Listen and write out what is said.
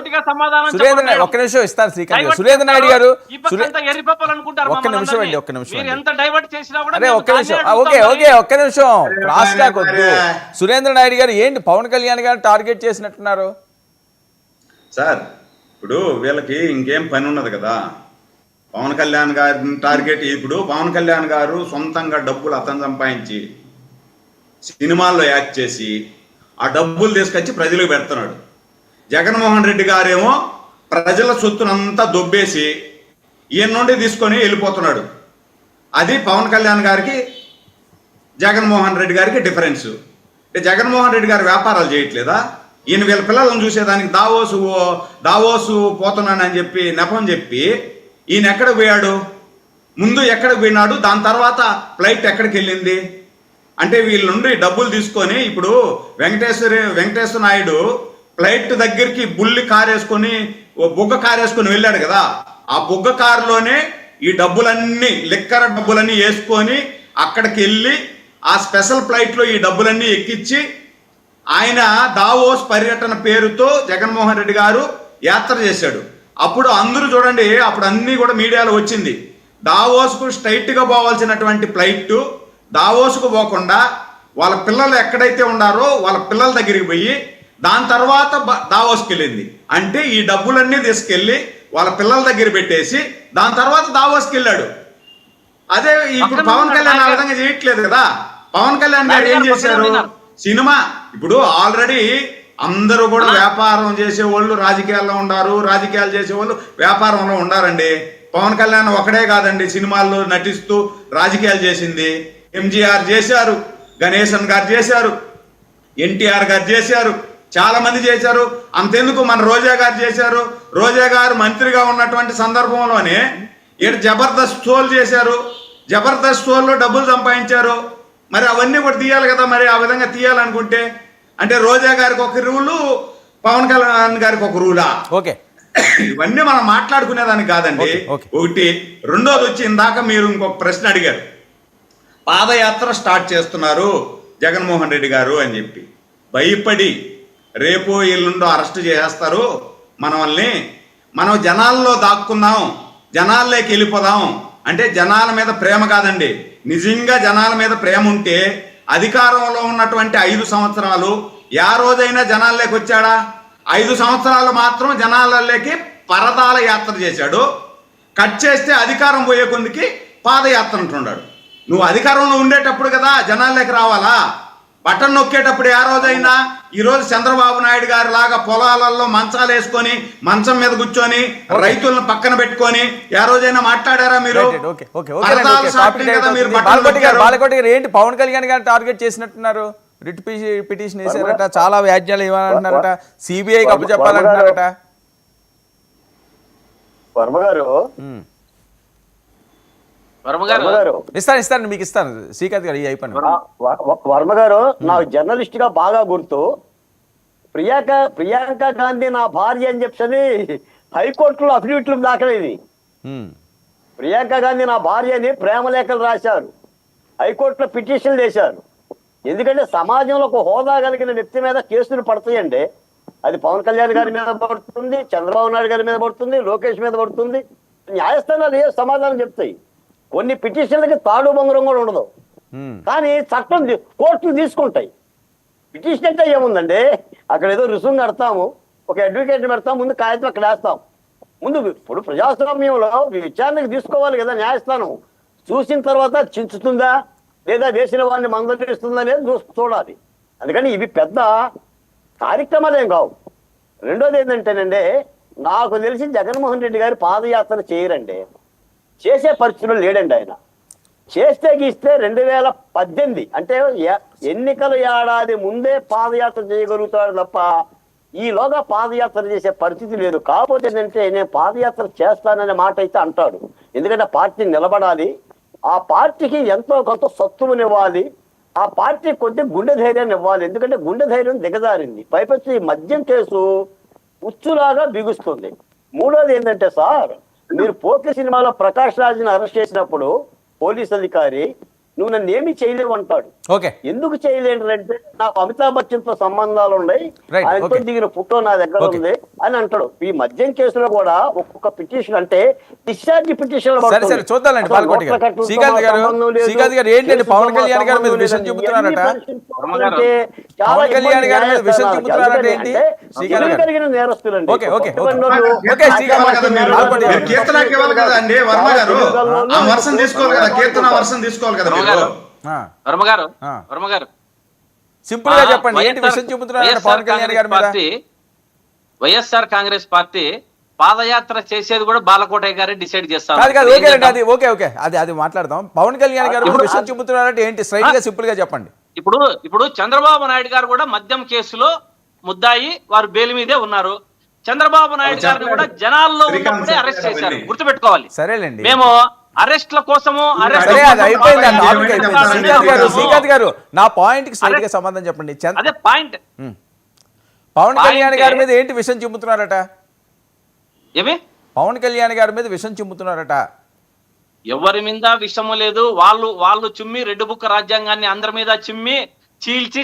సూటిగా సమాధానం సురేంద్ర ఒక్క నిమిషం ఇస్తాను శ్రీకాంత్ సురేంద్ర నాయుడు గారు ఒక్క నిమిషం అండి ఒక్క నిమిషం ఎంత డైవర్ట్ చేసినా కూడా అదే ఒక్క నిమిషం ఒక్క నిమిషం క్రాస్ టాక్ వద్దు. సురేంద్ర నాయుడు గారు ఏంటి పవన్ కళ్యాణ్ గారు టార్గెట్ చేసినట్టున్నారు సార్? ఇప్పుడు వీళ్ళకి ఇంకేం పని ఉన్నది కదా, పవన్ కళ్యాణ్ గారిని టార్గెట్. ఇప్పుడు పవన్ కళ్యాణ్ గారు సొంతంగా డబ్బులు అతను సంపాదించి సినిమాల్లో యాక్ట్ చేసి ఆ డబ్బులు తీసుకొచ్చి ప్రజలకు పెడుతున్నాడు. జగన్మోహన్ రెడ్డి గారేమో ప్రజల సొత్తునంతా దొబ్బేసి ఈయన నుండి తీసుకొని వెళ్ళిపోతున్నాడు. అది పవన్ కళ్యాణ్ గారికి జగన్మోహన్ రెడ్డి గారికి డిఫరెన్స్. అంటే జగన్మోహన్ రెడ్డి గారు వ్యాపారాలు చేయట్లేదా? ఈయన వీళ్ళ పిల్లలను చూసేదానికి దావోసు పోతున్నానని చెప్పి నెపం చెప్పి ఈయన ఎక్కడికి పోయాడు? ముందు ఎక్కడికి పోయినాడు, దాని తర్వాత ఫ్లైట్ ఎక్కడికి వెళ్ళింది? అంటే వీళ్ళ నుండి డబ్బులు తీసుకొని ఇప్పుడు వెంకటేశ్వర నాయుడు ఫ్లైట్ దగ్గరికి బుల్లి కారు వేసుకొని బుగ్గ కారు వేసుకొని వెళ్ళాడు కదా, ఆ బుగ్గ కారులోనే ఈ డబ్బులన్నీ లిక్కర్ డబ్బులన్నీ వేసుకొని అక్కడికి వెళ్ళి ఆ స్పెషల్ ఫ్లైట్లో ఈ డబ్బులన్నీ ఎక్కించి ఆయన దావోస్ పర్యటన పేరుతో జగన్మోహన్ రెడ్డి గారు యాత్ర చేశాడు. అప్పుడు అందరూ చూడండి, అప్పుడు అన్నీ కూడా మీడియాలో వచ్చింది. దావోస్కు స్ట్రైట్గా పోవాల్సినటువంటి ఫ్లైట్ దావోస్కు పోకుండా వాళ్ళ పిల్లలు ఎక్కడైతే ఉన్నారో వాళ్ళ పిల్లల దగ్గరికి పోయి దాని తర్వాత దావోస్కి వెళ్ళింది. అంటే ఈ డబ్బులన్నీ తీసుకెళ్ళి వాళ్ళ పిల్లల దగ్గర పెట్టేసి దాని తర్వాత దావోస్కి వెళ్ళాడు. అదే ఇప్పుడు పవన్ కళ్యాణ్ ఆ విధంగా చేయట్లేదు కదా. పవన్ కళ్యాణ్ గారు ఏం చేశారు? సినిమా ఇప్పుడు ఆల్రెడీ అందరూ కూడా వ్యాపారం చేసేవాళ్ళు రాజకీయాల్లో ఉండారు, రాజకీయాలు చేసేవాళ్ళు వ్యాపారంలో ఉండారండి. పవన్ కళ్యాణ్ ఒకడే కాదండి సినిమాల్లో నటిస్తూ రాజకీయాలు చేసింది. ఎంజీఆర్ చేశారు, గణేశన్ గారు చేశారు, ఎన్టీఆర్ గారు చేశారు, చాలా మంది చేశారు. అంతెందుకు మన రోజా గారు చేశారు. రోజా గారు మంత్రిగా ఉన్నటువంటి సందర్భంలోనే ఇక్కడ జబర్దస్త్ షోలు చేశారు, జబర్దస్త్ షోల్లో డబ్బులు సంపాదించారు. మరి అవన్నీ కూడా తీయాలి కదా. మరి ఆ విధంగా తీయాలనుకుంటే అంటే రోజా గారికి ఒక రూలు, పవన్ కళ్యాణ్ గారికి ఒక రూలా? ఓకే, ఇవన్నీ మనం మాట్లాడుకునేదానికి కాదండి. ఒకటి. రెండోది వచ్చి ఇందాక మీరు ఇంకొక ప్రశ్న అడిగారు, పాదయాత్ర స్టార్ట్ చేస్తున్నారు జగన్మోహన్ రెడ్డి గారు అని చెప్పి భయపడి రేపు ఎల్లుండో అరెస్ట్ చేసేస్తారు మనల్ని, మనం జనాల్లో దాక్కుందాం, జనాల్లోకి వెళ్ళిపోదాం అంటే జనాల మీద ప్రేమ కాదండి. నిజంగా జనాల మీద ప్రేమ ఉంటే అధికారంలో ఉన్నటువంటి 5 సంవత్సరాలు ఏ రోజైనా జనాల్లోకి వచ్చాడా? 5 సంవత్సరాలు మాత్రం జనాలలోకి పరదాల యాత్ర చేశాడు. కట్ చేస్తే అధికారం పోయే కొందికి పాదయాత్ర అంటున్నాడు. నువ్వు అధికారంలో ఉండేటప్పుడు కదా జనాల్లోకి రావాలా? బటన్ నొక్కేటప్పుడు ఏ రోజైనా ఈరోజు చంద్రబాబు నాయుడు గారి లాగా పొలాలలో మంచాలు వేసుకొని మంచం మీద కూర్చొని రైతులను పక్కన పెట్టుకొని ఏ రోజైనా మాట్లాడారా మీరు? బాలకోటి గారు ఏంటి పవన్ కళ్యాణ్ గారు టార్గెట్ చేసినట్టున్నారు? రిట్ పిటిషన్ వేసారట, చాలా వ్యాజ్యాలు ఇవ్వాలంటున్నారట, సిబిఐకి అప్పు చెప్పాలంటున్నారట. వర్మ గారు ఇస్తాను మీకు ఇస్తాను శ్రీకాంత్ గారు అయిపోయింది. వర్మ గారు నాకు జర్నలిస్ట్ గా బాగా గుర్తు. ప్రియాంక గాంధీ నా భార్య అని చెప్పని హైకోర్టులో అఫిడవిట్లు దాఖలైంది. ప్రియాంక గాంధీ నా భార్య అని ప్రేమలేఖలు రాశారు, హైకోర్టులో పిటిషన్లు వేశారు. ఎందుకంటే సమాజంలో ఒక హోదా కలిగిన వ్యక్తి మీద కేసులు పడతాయండి. అది పవన్ కళ్యాణ్ గారి మీద పడుతుంది, చంద్రబాబు నాయుడు గారి మీద పడుతుంది, లోకేష్ మీద పడుతుంది. న్యాయస్థానాలు ఏ సమాధానం చెప్తాయి? కొన్ని పిటిషన్లకి తాడు బొంగరం కూడా ఉండదు, కానీ చట్టం కోర్టులు తీసుకుంటాయి. పిటిషన్ అంటే ఏముందండి, అక్కడ ఏదో రుసుము కడతాము, ఒక అడ్వకేట్ పెడతాం, ముందు కాగితం అక్కడ వేస్తాం. ముందు ఇప్పుడు ప్రజాస్వామ్యంలో విచారణకు తీసుకోవాలి కదా న్యాయస్థానం. చూసిన తర్వాత చించుతుందా లేదా వేసిన వాడిని మందలిస్తుందా అనేది చూడాలి. అందుకని ఇవి పెద్ద కార్యక్రమాలు ఏం కావు. రెండోది ఏంటంటేనండి, నాకు తెలిసి జగన్మోహన్ రెడ్డి గారు పాదయాత్ర చేయరండి, చేసే పరిస్థితులు లేడండి. ఆయన చేస్తే గీస్తే 2018 అంటే ఎన్నికల ఏడాది ముందే పాదయాత్ర చేయగలుగుతాడు తప్ప ఈలోగా పాదయాత్ర చేసే పరిస్థితి లేదు. కాకపోతే ఏంటంటే నేను పాదయాత్ర చేస్తాననే మాట అయితే అంటాడు. ఎందుకంటే పార్టీ నిలబడాలి, ఆ పార్టీకి ఎంతో కొంత సత్తువనివ్వాలి, ఆ పార్టీ కొద్ది గుండె ధైర్యాన్ని ఇవ్వాలి. ఎందుకంటే గుండె ధైర్యం దిగజారింది. పైపచ్చి ఈ మద్యం కేసు ఉచ్చులాగా బిగుస్తుంది. మూడోది ఏంటంటే సార్, మీరు పోకి సినిమాలో ప్రకాష్ రాజ్ని అరెస్ట్ చేసినప్పుడు పోలీస్ అధికారి నువ్వు నన్ను ఏమీ చేయలేవు అంటాడు. ఓకే ఎందుకు చేయలేంటే నాకు అమితాబ్ బచ్చన్ తో సంబంధాలు ఉన్నాయి, Right, ఆయనతో okay. దిగిన ఫోటో నా దగ్గర Okay. ఉంది అని అంటాడు. ఈ మద్యం కేసులో కూడా ఒక్కొక్క పిటిషన్ అంటే డిశ్చార్జ్ పిటిషన్ సరే చూద్దాంలేండి బాలకోటి గారు. శ్రీకాంత్ గారు ఏంటండి పవన్ కళ్యాణ్ గారి మీద విషయం చూపుతున్నారట? పవన్ కళ్యాణ్ గారి మీద విషయం చూపుతున్నారట ఏంటి శ్రీకాంత్ గారు? కలిగిన నేరస్తులండి. ఓకే శ్రీకాంత్ మీరు కీర్తనకి ఇవ్వాలి కదా అండి వర్మ గారు, ఆ వర్షం తీసుకోవాలి కదా, కీర్తన వర్షం తీసుకోవాలి కదా మీరు. వర్మ గారు సింపుల్ గా చెప్పండి ఏంటి విషయం చూపుతున్నారట పవన్ కళ్యాణ్ గారి మీద? వైఎస్ఆర్ కాంగ్రెస్ పార్టీ పాదయాత్ర చేసేది కూడా బాలకోటయ్య గారే డిసైడ్ చేస్తారు. కాదు ఓకే అండి, అది ఓకే అది మాట్లాడదాం. పవన్ కళ్యాణ్ గారు మీద విషయం చూపుతున్నారంటే ఏంటి స్ట్రైట్ గా సింపుల్ గా చెప్పండి. ఇప్పుడు చంద్రబాబు నాయుడు గారు కూడా మద్యం కేసులో ముద్దాయి, వారు బెయిల్ మీదే ఉన్నారు. చంద్రబాబు నాయుడు గారిని కూడా జనాల్లో ఉన్నప్పుడే అరెస్ట్ చేశారు, గుర్తుపెట్టుకోవాలి. సరేలేండి, మేము అరెస్ట్ల కోసము సరే అది అయిపోయింది. శ్రీకాంత్ గారు నా పాయింట్ కి స్ట్రైట్ గా సంబంధం చెప్పండి. అదే పాయింట్. పవన్ కళ్యాణ్ గారి మీద ఏంటి విషయం చిమ్ముతున్నారట? ఏమి పవన్ కళ్యాణ్ గారి మీద విషయం చిమ్ముతున్నారట? ఎవరి మీద విషము లేదు. వాళ్ళు చిమ్మి రెడ్డి బుక్ రాజ్యాంగాన్ని అందరి మీద చిమ్మి చీల్చి